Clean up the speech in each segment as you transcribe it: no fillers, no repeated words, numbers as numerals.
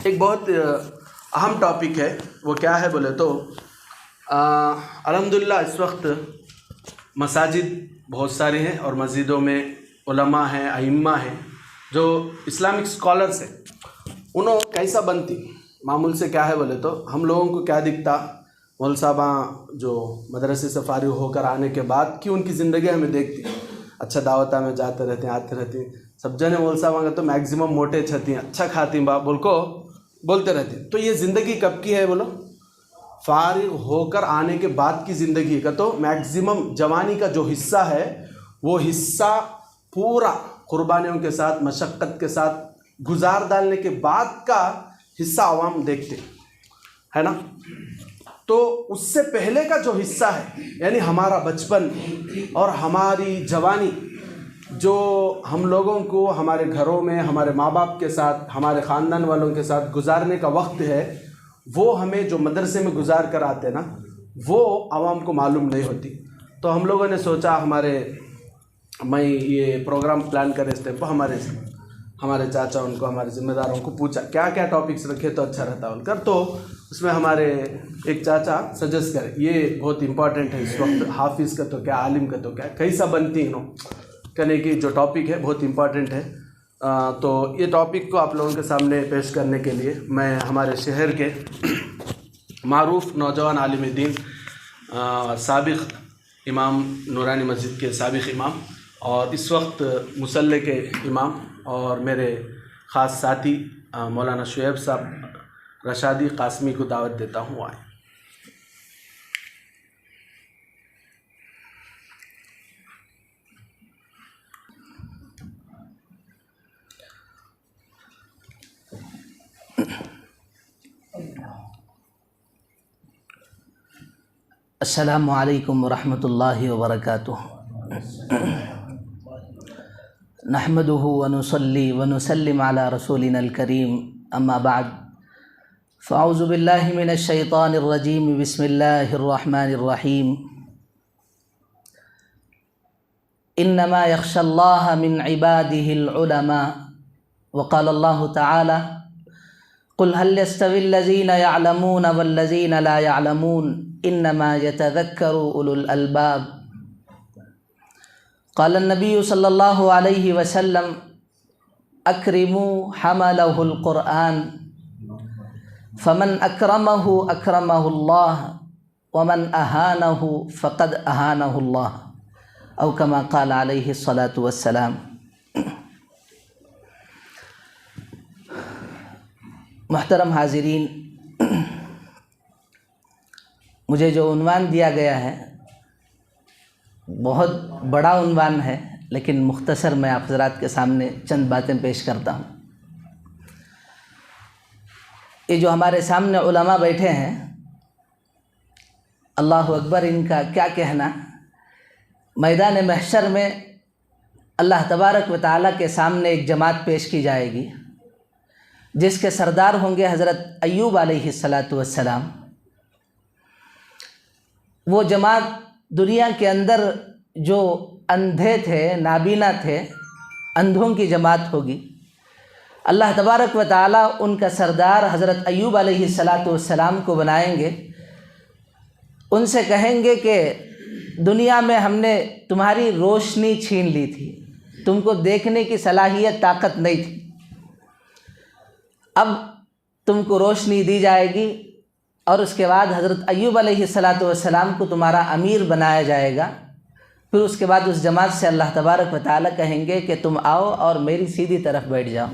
ایک بہت اہم ٹاپک ہے، وہ کیا ہے بولے تو الحمدللہ اس وقت مساجد بہت سارے ہیں اور مسجدوں میں علماء ہیں، ائمہ ہیں جو اسلامک اسکالرس ہیں. انہوں کیسا بنتی معمول سے کیا ہے بولے تو ہم لوگوں کو کیا دکھتا، مول صاحبہ جو مدرسے سے فارغ ہو کر آنے کے بعد کی ان کی زندگی ہمیں دیکھتی، اچھا دعوتہ میں جاتے رہتے ہیں، آتے رہتے ہیں. سب جنے مول صاحبہ کا تو میکزیمم موٹے چھتی ہیں، اچھا کھاتی با بول کو بولتے رہتے ہیں. تو یہ زندگی کب کی ہے بولو؟ فارغ ہو کر آنے کے بعد کی زندگی کا. تو میکزیمم جوانی کا جو حصہ ہے وہ حصہ پورا قربانیوں کے ساتھ، مشقت کے ساتھ گزار ڈالنے کے بعد کا حصہ عوام دیکھتے ہے نا. تو اس سے پہلے کا جو حصہ ہے یعنی ہمارا بچپن اور ہماری جوانی، جو ہم لوگوں کو ہمارے گھروں میں ہمارے ماں باپ کے ساتھ، ہمارے خاندان والوں کے ساتھ گزارنے کا وقت ہے، وہ ہمیں جو مدرسے میں گزار کر آتے نا وہ عوام کو معلوم نہیں ہوتی. تو ہم لوگوں نے سوچا، میں یہ پروگرام پلان کرے اس ٹائم پر ہمارے چاچا ان کو، ہمارے ذمہ داروں کو پوچھا کیا کیا ٹاپکس رکھے تو اچھا رہتا بول کر. تو اس میں ہمارے ایک چاچا سجیسٹ کرے یہ بہت امپورٹنٹ ہے اس وقت، حافظ کا تو کیا، عالم کا تو کیا، کیسا بنتی انہوں کہنے کی جو ٹاپک ہے بہت امپورٹنٹ ہے. تو یہ ٹاپک کو آپ لوگوں کے سامنے پیش کرنے کے لیے میں ہمارے شہر کے معروف نوجوان عالم دین، سابق امام نورانی مسجد کے سابق امام اور اس وقت مصلی کے امام اور میرے خاص ساتھی مولانا شعیب صاحب رشادی قاسمی کو دعوت دیتا ہوں. آئے. السلام علیکم ورحمۃ اللہ وبرکاتہ. نحمده ونصلي ونسلم على رسولنا الكريم، اما بعد فاعوذ باللہ من الشیطان الرجیم، بسم اللہ الرحمن الرحیم. انما يخشى الله من عباده العلماء، وقال الله تعالى قل هل يستوي الذين يعلمون والذين لا يعلمون انما يتذكر اولو الالباب. قال النبي صلى الله عليه وسلم اكرموا حمله القرآن فمن اكرمه اكرمه الله ومن اهانه فقد اهانه الله، او كما قال عليه الصلاة والسلام. محترم حاضرین، مجھے جو عنوان دیا گیا ہے بہت بڑا عنوان ہے، لیکن مختصر میں آپ حضرات کے سامنے چند باتیں پیش کرتا ہوں. یہ جو ہمارے سامنے علماء بیٹھے ہیں، اللہ اکبر، ان کا کیا کہنا. میدان محشر میں اللہ تبارک و تعالیٰ کے سامنے ایک جماعت پیش کی جائے گی جس کے سردار ہوں گے حضرت ایوب علیہ السلام. وہ جماعت دنیا کے اندر جو اندھے تھے، نابینا تھے، اندھوں کی جماعت ہوگی. اللہ تبارک و تعالیٰ ان کا سردار حضرت ایوب علیہ السلام کو بنائیں گے. ان سے کہیں گے کہ دنیا میں ہم نے تمہاری روشنی چھین لی تھی، تم کو دیکھنے کی صلاحیت، طاقت نہیں تھی، اب تم کو روشنی دی جائے گی، اور اس کے بعد حضرت ایوب علیہ السلام کو تمہارا امیر بنایا جائے گا. پھر اس کے بعد اس جماعت سے اللہ تبارک و تعالیٰ کہیں گے کہ تم آؤ اور میری سیدھی طرف بیٹھ جاؤ.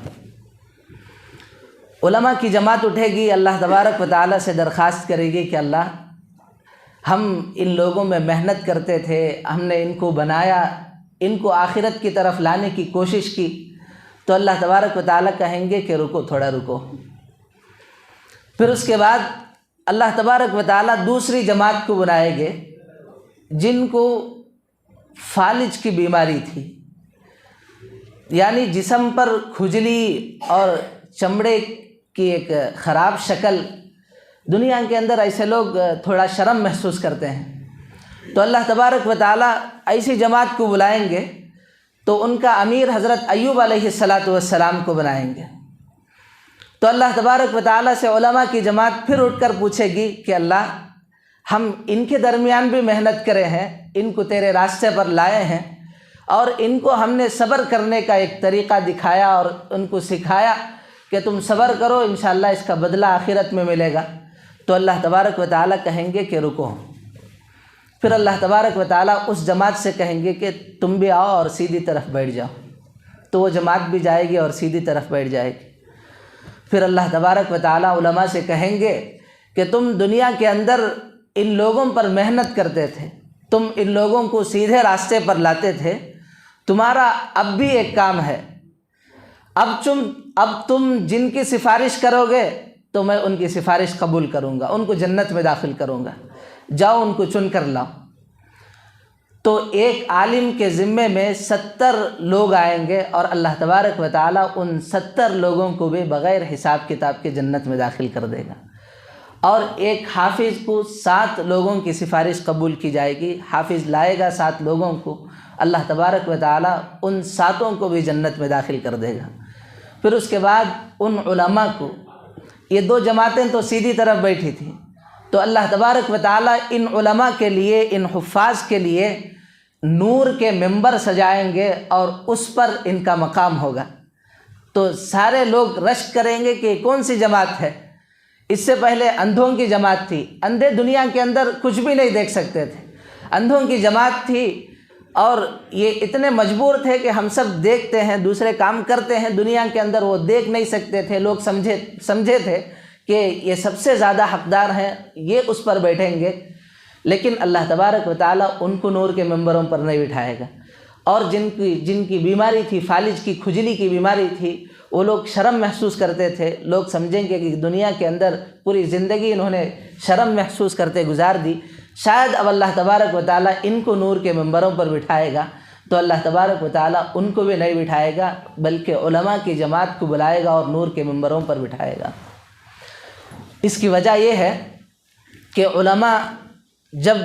علماء کی جماعت اٹھے گی، اللہ تبارک و تعالیٰ سے درخواست کرے گی کہ اللہ، ہم ان لوگوں میں محنت کرتے تھے، ہم نے ان کو بنایا، ان کو آخرت کی طرف لانے کی کوشش کی. تو اللہ تبارک و تعالیٰ کہیں گے کہ رکو، تھوڑا رکو. پھر اس کے بعد اللہ تبارک و تعالیٰ دوسری جماعت کو بنائیں گے جن کو فالج کی بیماری تھی، یعنی جسم پر کھجلی اور چمڑے کی ایک خراب شکل. دنیا کے اندر ایسے لوگ تھوڑا شرم محسوس کرتے ہیں. تو اللہ تبارک و تعالیٰ ایسی جماعت کو بلائیں گے تو ان کا امیر حضرت ایوب علیہ السلام کو بنائیں گے. تو اللہ تبارک و تعالیٰ سے علماء کی جماعت پھر اٹھ کر پوچھے گی کہ اللہ ہم ان کے درمیان بھی محنت کرے ہیں، ان کو تیرے راستے پر لائے ہیں، اور ان کو ہم نے صبر کرنے کا ایک طریقہ دکھایا اور ان کو سکھایا کہ تم صبر کرو، انشاءاللہ اس کا بدلہ آخرت میں ملے گا۔ تو اللہ تبارک و تعالیٰ کہیں گے کہ رکو، پھر اللہ تبارک و تعالیٰ اس جماعت سے کہیں گے کہ تم بھی آؤ اور سیدھی طرف بیٹھ جاؤ، تو وہ جماعت بھی جائے گی اور سیدھی طرف بیٹھ جائے گی۔ پھر اللہ تبارک و تعالیٰ علماء سے کہیں گے کہ تم دنیا کے اندر ان لوگوں پر محنت کرتے تھے، تم ان لوگوں کو سیدھے راستے پر لاتے تھے، تمہارا اب بھی ایک کام ہے، اب تم جن کی سفارش کرو گے تو میں ان کی سفارش قبول کروں گا، ان کو جنت میں داخل کروں گا، جاؤ ان کو چن کر لاؤ۔ تو ایک عالم کے ذمے میں 70 لوگ آئیں گے اور اللہ تبارک و تعالیٰ ان 70 لوگوں کو بھی بغیر حساب کتاب کے جنت میں داخل کر دے گا، اور ایک حافظ کو 7 لوگوں کی سفارش قبول کی جائے گی، حافظ لائے گا 7 لوگوں کو، اللہ تبارک و تعالیٰ ان 7 کو بھی جنت میں داخل کر دے گا۔ پھر اس کے بعد ان علماء کو، یہ 2 جماعتیں تو سیدھی طرف بیٹھی تھیں، تو اللہ تبارک و تعالیٰ ان علماء کے لیے، ان حفاظ کے لیے نور کے ممبر سجائیں گے اور اس پر ان کا مقام ہوگا۔ تو سارے لوگ رشک کریں گے کہ کون سی جماعت ہے۔ اس سے پہلے اندھوں کی جماعت تھی، اندھے دنیا کے اندر کچھ بھی نہیں دیکھ سکتے تھے، اندھوں کی جماعت تھی، اور یہ اتنے مجبور تھے کہ ہم سب دیکھتے ہیں، دوسرے کام کرتے ہیں دنیا کے اندر، وہ دیکھ نہیں سکتے تھے۔ لوگ سمجھے تھے کہ یہ سب سے زیادہ حقدار ہیں، یہ اس پر بیٹھیں گے، لیکن اللہ تبارک و تعالیٰ ان کو نور کے ممبروں پر نہیں بٹھائے گا۔ اور جن کی بیماری تھی، فالج کی کھجلی کی بیماری تھی، وہ لوگ شرم محسوس کرتے تھے، لوگ سمجھیں گے کہ دنیا کے اندر پوری زندگی انہوں نے شرم محسوس کرتے گزار دی، شاید اب اللہ تبارک و تعالیٰ ان کو نور کے ممبروں پر بٹھائے گا۔ تو اللہ تبارک و تعالیٰ ان کو بھی نہیں بٹھائے گا، بلکہ علماء کی جماعت کو بلائے گا اور نور کے ممبروں پر بٹھائے گا۔ اس کی وجہ یہ ہے کہ علماء جب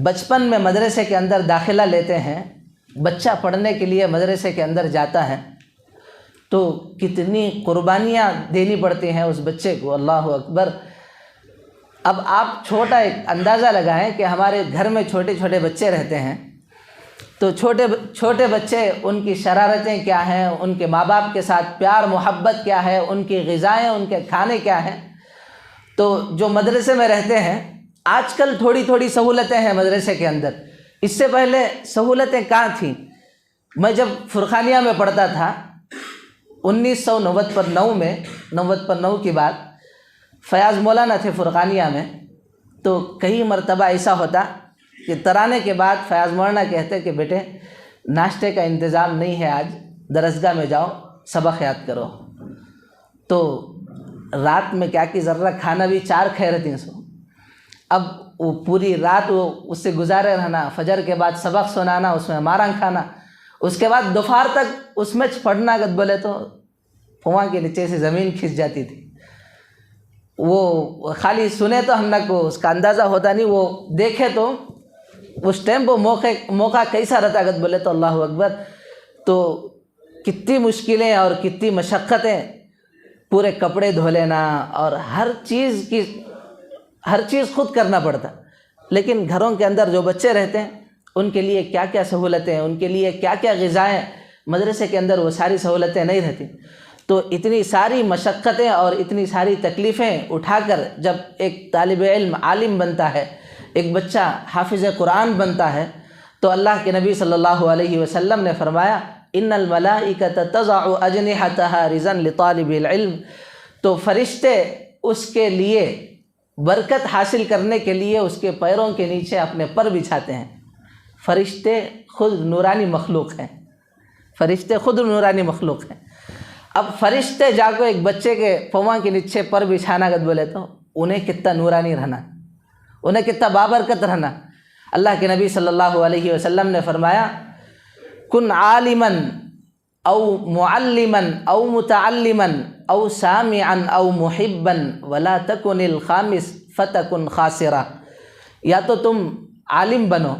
بچپن میں مدرسے کے اندر داخلہ لیتے ہیں، بچہ پڑھنے کے لیے مدرسے کے اندر جاتا ہے، تو کتنی قربانیاں دینی پڑتی ہیں اس بچے کو، اللہ اکبر۔ اب آپ چھوٹا ایک اندازہ لگائیں کہ ہمارے گھر میں چھوٹے چھوٹے بچے رہتے ہیں، تو چھوٹے بچے، ان کی شرارتیں کیا ہیں، ان کے ماں باپ کے ساتھ پیار محبت کیا ہے، ان کی غذائیں، ان کے کھانے کیا ہیں۔ تو جو مدرسے میں رہتے ہیں، آج کل تھوڑی تھوڑی سہولتیں ہیں مدرسے کے اندر، اس سے پہلے سہولتیں کہاں تھیں؟ میں جب فرقانیہ میں پڑھتا تھا 1999 میں، 99 کی بات، فیاض مولانا تھے فرقانیہ میں، تو کئی مرتبہ ایسا ہوتا کہ ترانے کے بعد فیاض مولانا کہتے کہ بیٹے ناشتے کا انتظام نہیں ہے، آج درسگاہ میں جاؤ سبق یاد کرو۔ تو رات میں کیا کہ ذرہ کھانا بھی 4 خیر 300، اب وہ پوری رات وہ اس سے گزارے رہنا، فجر کے بعد سبق سنانا، اس میں ماران کھانا، اس کے بعد دوپہر تک اس میں پڑھنا، گد بولے تو پواں کے نیچے سے زمین کھنچ جاتی تھی۔ وہ خالی سنے تو ہم کو اس کا اندازہ ہوتا نہیں، وہ دیکھے تو اس ٹائم وہ موقع کیسا رہتا، گد بولے تو اللہ اکبر۔ تو کتنی مشکلیں اور کتنی مشقتیں، پورے کپڑے دھو لینا اور ہر چیز خود کرنا پڑتا۔ لیکن گھروں کے اندر جو بچے رہتے ہیں ان کے لیے کیا کیا سہولتیں، ان کے لیے کیا کیا غذائیں، مدرسے کے اندر وہ ساری سہولتیں نہیں رہتی۔ تو اتنی ساری مشقتیں اور اتنی ساری تکلیفیں اٹھا کر جب ایک طالب علم عالم بنتا ہے، ایک بچہ حافظ قرآن بنتا ہے، تو اللہ کے نبی صلی اللہ علیہ وسلم نے فرمایا ان الملائکۃ تضع اجنحتها رضا لطالب العلم، تو فرشتے اس کے لیے برکت حاصل کرنے کے لیے اس کے پیروں کے نیچے اپنے پر بچھاتے ہیں۔ فرشتے خود نورانی مخلوق ہیں، فرشتے خود نورانی مخلوق ہیں۔ اب فرشتے جا کو ایک بچے کے پواں کے نیچے پر بچھانا گد بولے تو انہیں کتنا نورانی رہنا، انہیں کتنا بابرکت رہنا۔ اللہ کے نبی صلی اللہ علیہ وسلم نے فرمایا کن عالما او معلما او متعلما او سامعا او محبا ولا تکن الخامس فتکن خاسرا، یا تو تم عالم بنو،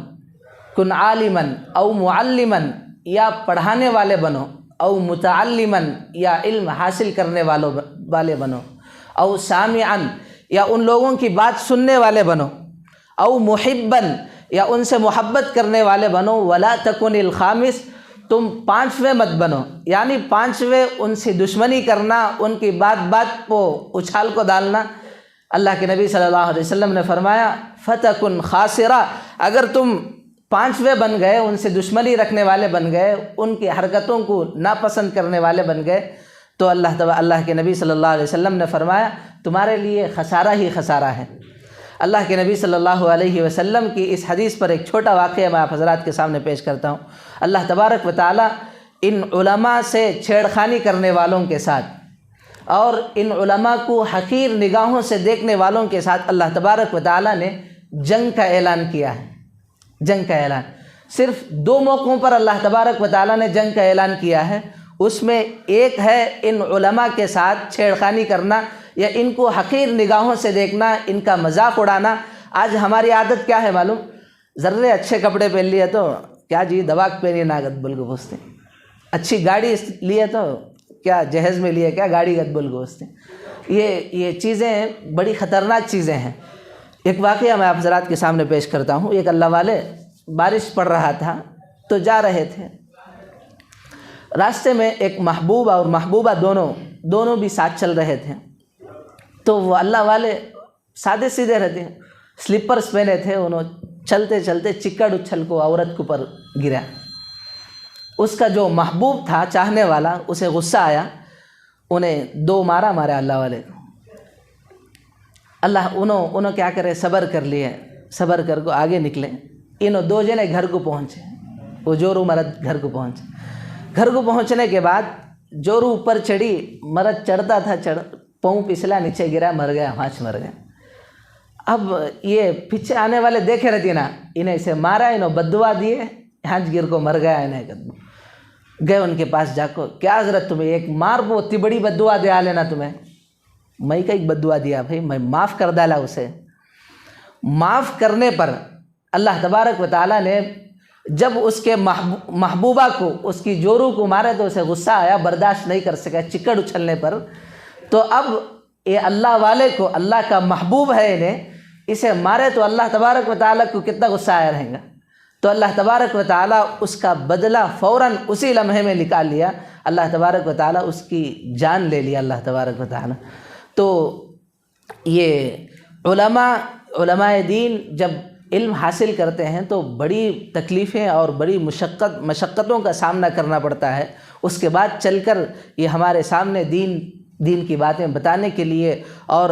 کن عالما او معلما، یا پڑھانے والے بنو، او متعلمن یا علم حاصل کرنے والے بنو، او سامعن یا ان لوگوں کی بات سننے والے بنو، او محبن یا ان سے محبت کرنے والے بنو، ولا تکن الخامس تم پانچویں مت بنو، یعنی پانچویں ان سے دشمنی کرنا، ان کی بات کو اچھال کو ڈالنا۔ اللہ کے نبی صلی اللہ علیہ وسلم نے فرمایا فتکن خاسرہ، اگر تم پانچویں بن گئے، ان سے دشمنی رکھنے والے بن گئے، ان کی حرکتوں کو ناپسند کرنے والے بن گئے، تو اللہ کے نبی صلی اللہ علیہ وسلم نے فرمایا تمہارے لیے خسارہ ہی خسارہ ہے۔ اللہ کے نبی صلی اللہ علیہ وسلم کی اس حدیث پر ایک چھوٹا واقعہ میں آپ حضرات کے سامنے پیش کرتا ہوں۔ اللہ تبارک و تعالیٰ ان علماء سے چھیڑخانی کرنے والوں کے ساتھ اور ان علماء کو حقیر نگاہوں سے دیکھنے والوں کے ساتھ اللہ تبارک و تعالیٰ نے جنگ کا اعلان کیا ہے۔ جنگ کا اعلان صرف دو موقعوں پر اللہ تبارک و تعالیٰ نے جنگ کا اعلان کیا ہے، اس میں ایک ہے ان علماء کے ساتھ چھیڑخانی کرنا یا ان کو حقیر نگاہوں سے دیکھنا، ان کا مذاق اڑانا۔ آج ہماری عادت کیا ہے معلوم؟ ذرے اچھے کپڑے پہن لیے تو کیا جی دواق پہنی ناگت بل گوستے، اچھی گاڑی لیے تو کیا جہیز میں لیے کیا گاڑی گت بل گوستے۔ یہ چیزیں بڑی خطرناک چیزیں ہیں۔ ایک واقعہ میں آپ حضرات کے سامنے پیش کرتا ہوں۔ ایک اللہ والے بارش پڑ رہا تھا تو جا رہے تھے، راستے میں ایک محبوب اور محبوبہ دونوں بھی ساتھ چل رہے تھے، تو وہ اللہ والے سادے سیدھے رہتے ہیں، سلیپرز پہنے تھے، انہوں چلتے چلتے چکڑ اچھل کو عورت کے اوپر گرا۔ اس کا جو محبوب تھا چاہنے والا، اسے غصہ آیا، انہیں دو مارا اللہ والے کو۔ انہوں کیا کرے، صبر کر لیے، صبر کر کو آگے نکلے۔ انہوں دو جنے گھر کو پہنچے، وہ جورو مرد گھر کو پہنچے۔ گھر کو پہنچنے کے بعد جورو اوپر چڑھی، مرد چڑھتا تھا، پاؤں پسلا، نیچے گرا، مر گیا، ہانچ مر گیا۔ اب یہ پیچھے آنے والے دیکھے رہتی نا، انہیں اسے مارا، انہوں بددعا دیے، ہانچ گر کو مر گیا۔ انہیں گئے ان کے پاس جا کو، کیا حضرت تمہیں ایک مار وہ اتنی بڑی بددعا دیا لینا تمہیں؟ میں کا ایک بددعا دیا بھائی، میں معاف کر ڈالا اسے۔ معاف کرنے پر اللہ تبارک و تعالیٰ نے جب اس کے محبوبہ کو، اس کی جورو کو مارے تو اسے غصہ آیا، برداشت نہیں کر سکا چکڑ اچھلنے پر۔ تو اب یہ اللہ والے کو، اللہ کا محبوب ہے انہیں، اسے مارے تو اللہ تبارک و تعالیٰ کو کتنا غصہ آیا رہے گا۔ تو اللہ تبارک و تعالیٰ اس کا بدلہ فوراً اسی لمحے میں نکال لیا۔ اللہ تبارک و تعالیٰ اس کی جان لے لیا اللہ تبارک و تعالیٰ۔ تو یہ علماء دین جب علم حاصل کرتے ہیں تو بڑی تکلیفیں اور بڑی مشقتوں کا سامنا کرنا پڑتا ہے، اس کے بعد چل کر یہ ہمارے سامنے دین کی باتیں بتانے کے لیے اور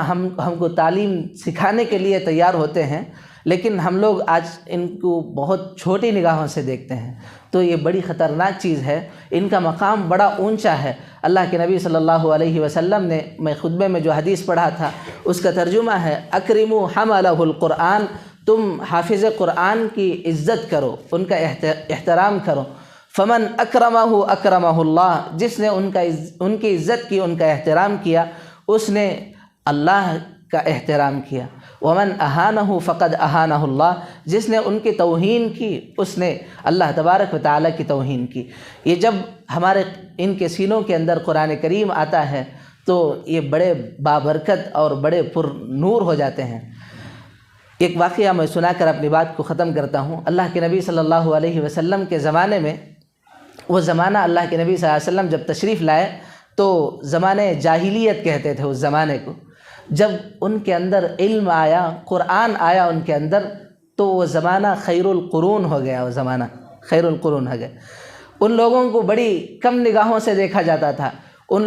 ہم کو تعلیم سکھانے کے لیے تیار ہوتے ہیں، لیکن ہم لوگ آج ان کو بہت چھوٹی نگاہوں سے دیکھتے ہیں۔ تو یہ بڑی خطرناک چیز ہے، ان کا مقام بڑا اونچا ہے۔ اللہ کے نبی صلی اللہ علیہ وسلم نے، میں خطبے میں جو حدیث پڑھا تھا اس کا ترجمہ ہے، اکرموا حملہ القرآن، تم حافظ قرآن کی عزت کرو، ان کا احترام کرو۔ فمن اکرمہ اکرمہ اللہ، جس نے ان کی عزت کی، ان کا احترام کیا، اس نے اللہ کا احترام کیا۔ ومن اہانہ فقد اہانہ اللہ، جس نے ان کی توہین کی، اس نے اللہ تبارک و تعالیٰ کی توہین کی۔ یہ جب ہمارے ان کے سینوں کے اندر قرآن کریم آتا ہے تو یہ بڑے بابرکت اور بڑے پر نور ہو جاتے ہیں۔ ایک واقعہ میں سنا کر اپنی بات کو ختم کرتا ہوں۔ اللہ کے نبی صلی اللہ علیہ وسلم کے زمانے میں، وہ زمانہ اللہ کے نبی صلی اللہ علیہ وسلم جب تشریف لائے تو زمانے جاہلیت کہتے تھے اس زمانے کو۔ جب ان کے اندر علم آیا، قرآن آیا ان کے اندر، تو وہ زمانہ خیر القرون ہو گیا، وہ زمانہ خیر القرون ہو گیا۔ ان لوگوں کو بڑی کم نگاہوں سے دیکھا جاتا تھا، ان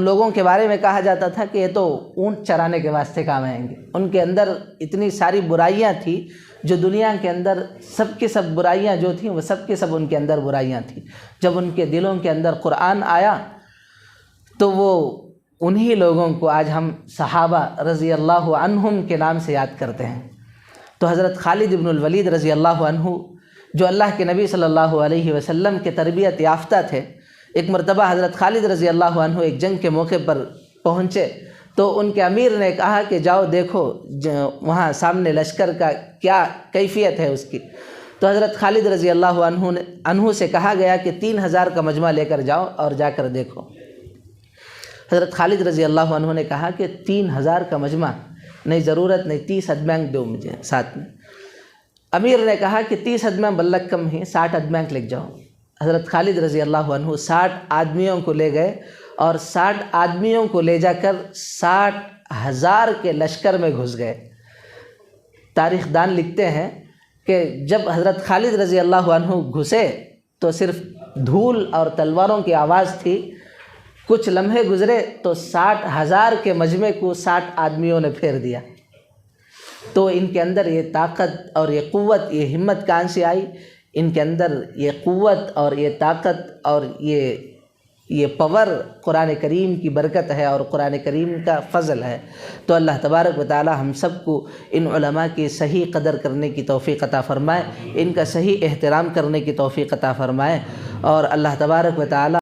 لوگوں کے بارے میں کہا جاتا تھا کہ یہ تو اونٹ چرانے کے واسطے کام آئیں گے۔ ان کے اندر اتنی ساری برائیاں تھیں جو دنیا کے اندر سب کی سب برائیاں جو تھیں وہ سب کی سب ان کے اندر برائیاں تھیں۔ جب ان کے دلوں کے اندر قرآن آیا تو وہ انہی لوگوں کو آج ہم صحابہ رضی اللہ عنہم کے نام سے یاد کرتے ہیں۔ تو حضرت خالد بن الولید رضی اللہ عنہ، جو اللہ کے نبی صلی اللہ علیہ وسلم کے تربیت یافتہ تھے، ایک مرتبہ حضرت خالد رضی اللہ عنہ ایک جنگ کے موقع پر پہنچے تو ان کے امیر نے کہا کہ جاؤ دیکھو وہاں سامنے لشکر کا کیا کیفیت ہے اس کی۔ تو حضرت خالد رضی اللہ عنہ سے کہا گیا کہ 3000 کا مجمع لے کر جاؤ اور جا کر دیکھو۔ حضرت خالد رضی اللہ عنہ نے کہا کہ 3000 کا مجمع نہیں، ضرورت نہیں، 30 ادمینک دو مجھے ساتھ میں۔ امیر نے کہا کہ 30 ادمینک بلک کم ہیں، 60 ادمینک لے جاؤ۔ حضرت خالد رضی اللہ عنہ 60 آدمیوں کو لے گئے اور 60 آدمیوں کو لے جا کر 60,000 کے لشکر میں گھس گئے۔ تاریخ دان لکھتے ہیں کہ جب حضرت خالد رضی اللہ عنہ گھسے تو صرف دھول اور تلواروں کی آواز تھی، کچھ لمحے گزرے تو 60,000 کے مجمع کو 60 آدمیوں نے پھیر دیا۔ تو ان کے اندر یہ طاقت اور یہ قوت، یہ ہمت کہاں سے آئی؟ ان کے اندر یہ قوت اور یہ طاقت اور یہ پاور قرآن کریم کی برکت ہے اور قرآن کریم کا فضل ہے۔ تو اللہ تبارک و تعالی ہم سب کو ان علماء کی صحیح قدر کرنے کی توفیق عطا فرمائے، ان کا صحیح احترام کرنے کی توفیق عطا فرمائے، اور اللہ تبارک و تعالی